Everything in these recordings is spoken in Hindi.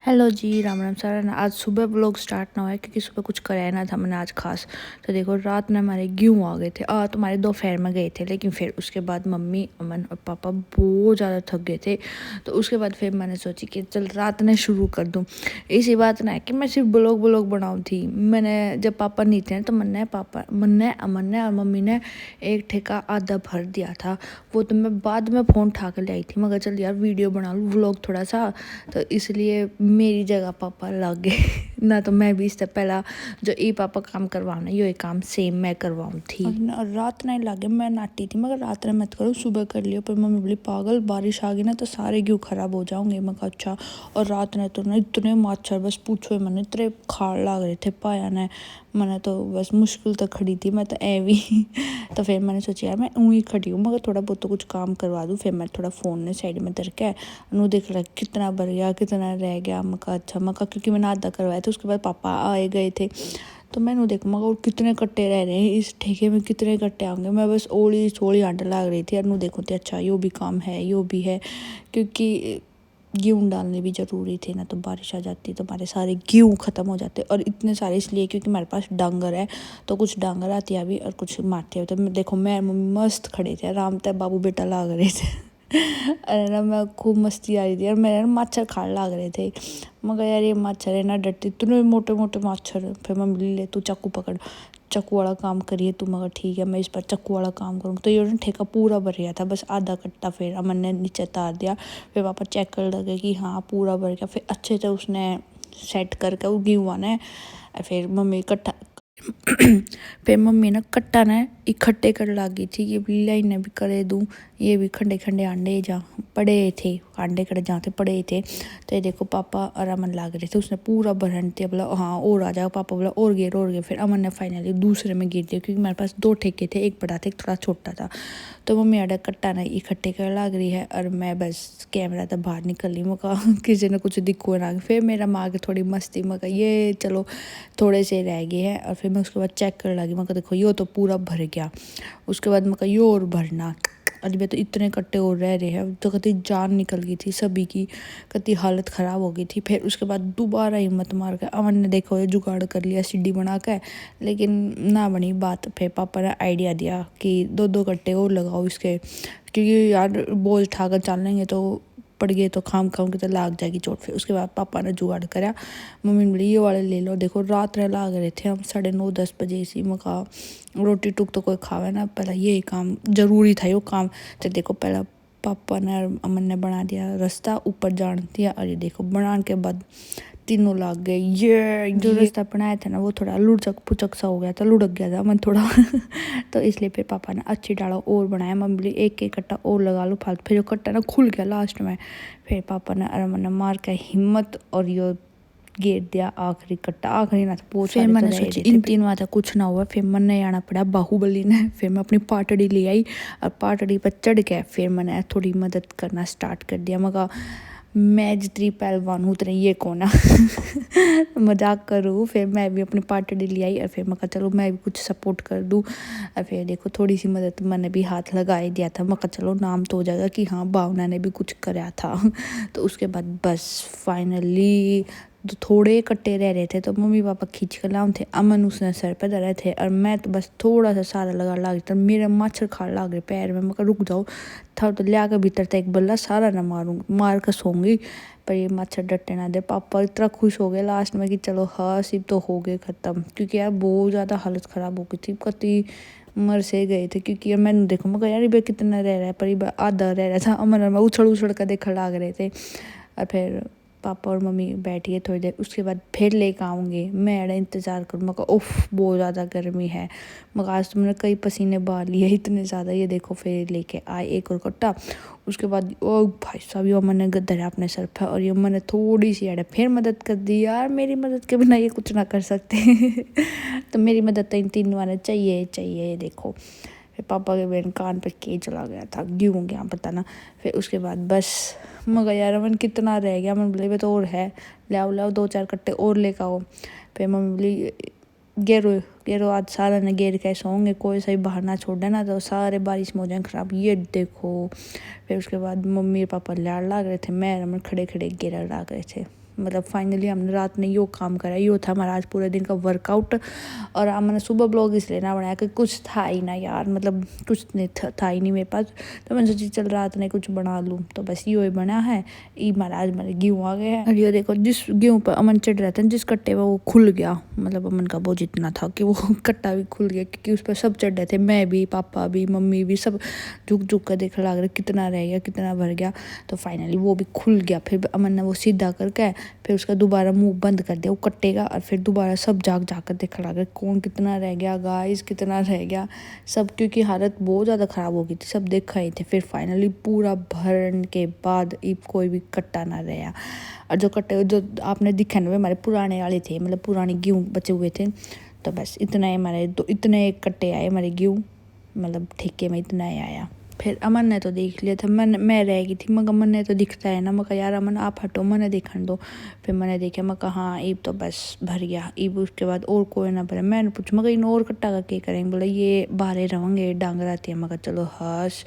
हेलो जी, राम राम सर। आज सुबह व्लॉग स्टार्ट ना हुआ है क्योंकि सुबह कुछ कराया ना था मैंने आज खास। तो देखो रात में हमारे गेहूँ आ गए थे। तो हमारे दोपहर में गए थे, लेकिन फिर उसके बाद मम्मी अमन और पापा बहुत ज़्यादा थक गए थे। तो उसके बाद फिर मैंने सोची कि चल रात में शुरू कर दूँ। इसी बात ना है कि मैं सिर्फ व्लॉग बनाऊँ थी। मैंने जब पापा नहीं थे तो मन ने अमन ने और मम्मी ने एक ठेका आधा भर दिया था। वो तो मैं बाद में फ़ोन उठा कर ले आई थी, मगर चल यार वीडियो बना लूँ व्लॉग थोड़ा सा। तो इसलिए मेरी जगह पापा लग गए ना। तो मैं भी इससे पहला जो ई पापा काम करवाना ये काम सेम मैं करवाऊँ थी। और रात नहीं लागे मैं नाटी थी, मगर रात में मत करो, सुबह कर लियो। पर मम्मी बोली पागल बारिश आ गई ना तो सारे गेहूँ खराब हो जाओगे। मैं कहा अच्छा। और रात ने तो ना इतने मच्छर बस पूछो ही, मैंने इतने खाड़ लग रहे थे पाया ने। मैंने तो बस मुश्किल तो खड़ी थी मैं तो एवी तो फिर मैंने सोचा यार मैं ऊँ ही खड़ी हूँ, मगर थोड़ा बहुत तो कुछ काम करवा दूँ। फिर मैं थोड़ा फ़ोन ने साइड में धर के नू देख रहा कितना भर गया कितना रह गया। मका अच्छा मका क्योंकि मैंने आधा करवाया था। उसके बाद पापा आए गए थे तो मैंने देखा मगर और कितने कट्टे रह रहे हैं इस ठेके में, कितने कट्टे आएंगे। मैं बस ओली छोड़ी आंट लग रही थी। और नू देखो तो अच्छा यो भी काम है यो भी है, क्योंकि गेहूँ डालने भी ज़रूरी थे ना। तो बारिश आ जाती तो हमारे सारे गेहूँ ख़त्म हो जाते। और इतने सारे इसलिए क्योंकि हमारे पास डांगर है, तो कुछ डांगर आती है अभी और कुछ मारते हैं। तो देखो मैं मस्त खड़े थे आराम तक बाबू बेटा लाग रहे थे अरे ना मैं खूब मस्ती आ रही थी। और मेरे ना मच्छर खाड़ लाग रहे थे, मगर यार ये मच्छर है ना डरते इतने मोटे मोटे मच्छर। फिर मम्मी ले तू चाकू पकड़, चाकू वाला काम करिए तू। मगर ठीक है मैं इस पर चाकू वाला काम करूँगा। तो ये ठेका पूरा भर गया था, बस आधा कट्टा फिर अमन ने नीचे तार दिया। फिर पापा चेक कर लगे कि हाँ पूरा भर गया। फिर अच्छे से उसने सेट करके वो गेहूँ ने फिर मम्मी कट्टा फिर मम्मी ने कट्टा ने इकट्ठे कर लागी थी कि बिल्लाई ने भी करे दूँ। ये भी खंडे खंडे अंडे जा पड़े थे, अंडे कड़े जहाँ थे पड़े थे। तो ये देखो पापा और अमन लाग रहे थे, उसने पूरा भरन दिया। बोला हाँ और आ जाओ। पापा बोला और गिर। फिर अमन ने फाइनली दूसरे में गिर दिया, क्योंकि मेरे पास दो ठेके थे, एक बड़ा था एक थोड़ा छोटा था। तो मम्मी आडा कट्टा ने इकट्ठे कर लाग रही है और मैं बस कैमरा तो बाहर निकल रही। मका किसी ने कुछ दिखो ना। फिर मेरा माँ के थोड़ी मस्ती मका ये चलो थोड़े से रह गए हैं। और फिर मैं उसके बाद चेक करने लगी। मैं देखो यो तो पूरा भर गया। उसके बाद मैं यो और भरना अजबे तो इतने कट्टे और रह रहे हैं। तो कति जान निकल गई थी सभी की, कति हालत ख़राब हो गई थी। फिर उसके बाद दोबारा हिम्मत मार कर अमन ने देखो ये जुगाड़ कर लिया सीढ़ी बना कर, लेकिन ना बनी बात। फिर पापा ने आइडिया दिया कि दो दो कट्टे और लगाओ इसके, क्योंकि यार बोझ उठाकर चलेंगे तो पड़ गए तो खाम की तो लाग जाएगी चोट। फिर उसके बाद पापा ने जुगाड़ करा। मम्मी ने बोली ये वाले ले लो। देखो रात में लाग रहे थे हम 9:30 10 बजे इसी में कहा रोटी टुक तो कोई खावे ना, पहला यही काम ज़रूरी था यो काम। तो देखो पहला पापा ने और अमन ने बना दिया रास्ता ऊपर जान दिया। और ये देखो बनाने के बाद तीनों लाग गए। ये जो रास्ता बनाया था ना वो थोड़ा लुढ़क पुचक सा हो गया था, लुढ़क गया था मन थोड़ा तो इसलिए फिर पापा ने अच्छी डाला और बनाया। मम्मी बोली एक एक कट्टा और लगा लो फालतू। फिर जो कट्टा ना खुल गया लास्ट में। फिर पापा ने और अमन ने मार के हिम्मत और यो गेर दिया आखिरी कट्टा। आखिरी ना था बहुत सारे। फिर मैंने सोची इन तीन वादा कुछ ना हुआ। फिर मन ने आना पड़ा बाहुबली ने। फिर मैं अपनी पाटड़ी ले आई और पाटड़ी पर चढ़ के फिर मैंने थोड़ी मदद करना स्टार्ट कर दिया। मगर मैं जितनी पहलवान हूँ उतनी ये कौन मजाक करूँ। फिर मैं भी अपनी पाटड़ी ले आई और फिर मैं कहा चलो मैं भी कुछ सपोर्ट कर दूँ। और फिर देखो थोड़ी सी मदद मैंने भी हाथ लगा ही दिया था। मैं कहा चलो नाम तो हो जाएगा कि हाँ भावना ने भी कुछ कराया था तो उसके बाद बस फाइनली तो थोड़े कट्टे रह रहे थे। तो मम्मी पापा खींच कर लाऊं थे, अमन उसने सर पर धरे थे और मैं तो बस थोड़ा सा सारा लगा लाग था। मेरे मच्छर खाड़ लाग रहे पैर में। मैं रुक जाओ था तो लिया कर भीतर था एक बल्ला सारा ना मार कर सोंगी, पर ये मच्छर डटने ना दे। पापा इतना खुश हो गए लास्ट में कि चलो हाँ सिर्फ तो हो गए ख़त्म, क्योंकि यार बहुत ज़्यादा हालत ख़राब हो गई थी। कति मर से गए थे, क्योंकि यार मैंने देखो मैं यार ये कितना रह रहा है, पर ये आधा रह रहा था। अमन और मैं उछड़ कर देखा लाग रहे थे। और फिर पापा और मम्मी बैठिए थोड़ी देर, उसके बाद फिर लेकर आऊँगी। मैं अड़ा इंतज़ार करूँ। मगर उफ बहुत ज़्यादा गर्मी है। मगर आज तुमने कई पसीने बहा लिए इतने ज़्यादा। ये देखो फिर लेके आए एक और कट्टा। उसके बाद ओ भाई साहब ये मैंने धरा अपने सर पर और ये मैंने थोड़ी सी अड़ा फिर मदद कर दी। यार मेरी मदद के बिना ये कुछ ना कर सकते तो मेरी मदद तो इन तीन वाले चाहिए चाहिए। ये देखो फिर पापा के बहन कान पर के चला गया था क्यों गया पता ना। फिर उसके बाद बस मगर यार अमन कितना रह गया। मम्मी बोली तो और है ले आओ 2-4 कट्टे और लेकर आओ। फिर मम्मी बोली गेरो आज सारा ने गेर कैसे होंगे, कोई सही बाहर ना छोड़ देना तो सारे बारिश में हो जाए ख़राब। ये देखो फिर उसके बाद मम्मी और पापा लाड़ लाग रहे थे, मैं अमन खड़े खड़े गेरा लाग रहे थे। मतलब फाइनली हमने रात में यो काम करा, यो था हमारा आज पूरे दिन का वर्कआउट। और मैंने सुबह ब्लॉग इसलिए ना बनाया कि कुछ था ही ना यार, मतलब कुछ नहीं था ही नहीं मेरे पास, तो मैंने सोची चल रात में कुछ बना लूँ, तो बस यो ही बना है। ये हमारा आज मेरे गेहूँ आ गए हैं। और ये देखो जिस गेहूँ पर अमन चढ़ रहा था, जिस कट्टे पर वो खुल गया, मतलब अमन का बोझ इतना था कि वो कट्टा भी खुल गया, क्योंकि उस पर सब चढ़ रहे थे, मैं भी, पापा भी, मम्मी भी, सब झुक झुक कर देखने लग रहे कितना रह गया, कितना भर गया। तो फाइनली वो भी खुल गया। फिर अमन ने वो सीधा करके फिर उसका दोबारा मुंह बंद कर दिया वो कट्टे का, और फिर दोबारा सब जाग कर देखने लग रहे कौन कितना रह गया गाइस, कितना रह गया सब, क्योंकि हालत बहुत ज़्यादा ख़राब हो गई थी, सब देखा ही थे। फिर फाइनली पूरा भरने के बाद कोई भी कट्टा ना रहा। और जो कट्टे जो आपने दिखे ना, वे हमारे पुराने वाले थे, मतलब पुराने गेहूँ बचे हुए थे। तो बस इतना ही हमारे इतने कट्टे आए हमारे गेहूँ, मतलब ठेके में इतना ही आया। फिर अमन ने तो देख लिया था, मैं रह गई थी, मगर अमन ने तो दिखता है ना, मगर यार अमन आप हटो, मैंने देखने दो। फिर मैंने देखा, मैं कहा हाँ ईब तो बस भर गया, ईब उसके बाद और कोई ना भरे। मैंने पूछा मगर इन और कट्टा का क्या करेंगे, बोला ये बाहर रहेंगे डांग रहती है, मगर चलो हंस।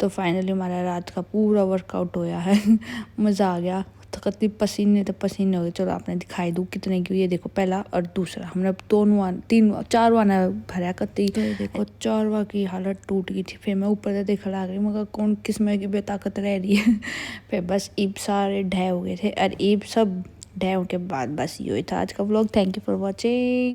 तो फाइनली हमारा रात का पूरा वर्कआउट होया है मज़ा आ गया। तो कतनी पसीने तो पसीने हो गए। चलो आपने दिखाई दूँ कितने की, ये देखो पहला और दूसरा हमने दोनों तीन चार वाना भरा कत्ती। तो देखो चारवा की हालत टूट गई थी। फिर मैं ऊपर से देखने लग गई, मगर कौन किस्म की बेताकत रह रही है फिर बस ईब सारे ढह हो गए थे, और ईब सब ढह के बाद बस ये था आज का vlog. Thank you for watching.